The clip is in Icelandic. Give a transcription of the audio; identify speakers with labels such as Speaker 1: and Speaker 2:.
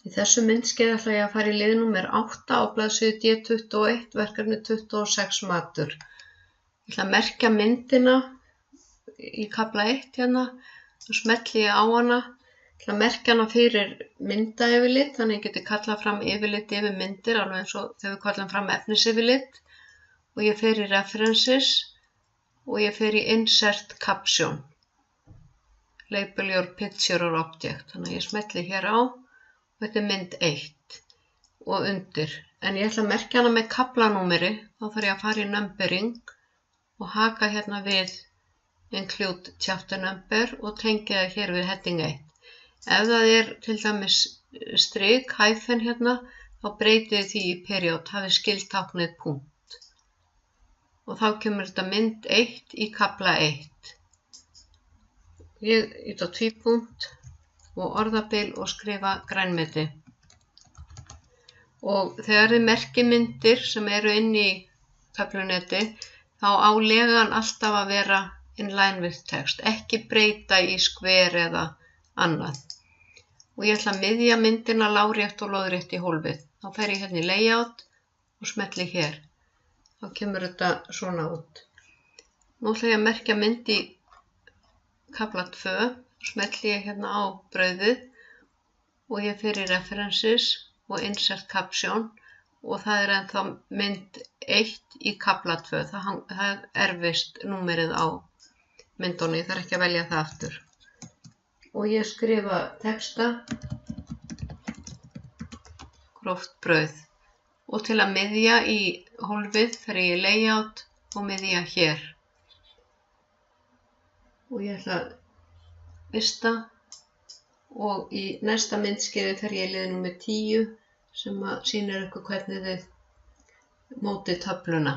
Speaker 1: Í þessu myndskeiði ætla ég að fara í lið númer 8 á blaðsíðu D21, verkefni 26 matur. Ég ætla að merkja myndina í kafla 1 hérna, þá smelli ég á hana. Ég ætla að merkja hana fyrir myndayfirlit, þannig ég geti kallað fram yfirlit yfir myndir, alveg eins og þegar við kallum fram efnisyfirlit. Og ég fer í References og ég fer í Insert Caption, Label your picture or object. Þannig að ég smelli hér á. Þetta er mynd 1 og undir, en ég ætla að merkja hana með kaflanúmeri, þá þarf ég að fara í numbering og haka hérna við include chapter number og tengja það hér við heading 1. Ef það er til dæmis strik, hæfen hérna, þá breytið því í period, hafið skiltáknið punkt. Og þá kemur þetta mynd 1 í kafla 1. Ég ít á tvípunkt og orðabil og skrifa grænmeti. Og þegar þið merkið myndir sem eru inn í töflunetti, þá á legan alltaf að vera in line with text, ekki breyta í square eða annað. Og ég ætla að miðja myndina lárétt og lóðrétt í hólfið. Þá fer ég hérna í layout og smelli hér. Þá kemur þetta svona út. Nú ætla ég að merkja mynd í kafla 2. Smelli ég hérna á brauðið og ég fer í References og Insert Caption og það er ennþá mynd 1 í kafla 2. Það erfist númerið á myndunni, ég þarf ekki að velja það aftur. Og ég skrifa texta, gróft brauð. Og til að miðja í hólfið fer ég í layout og miðja hér. Og ég ætla að vista og í næsta myndskeiði fer ég í lið númer 10 sem sýnir ykkur hvernig þið mótið töfluna.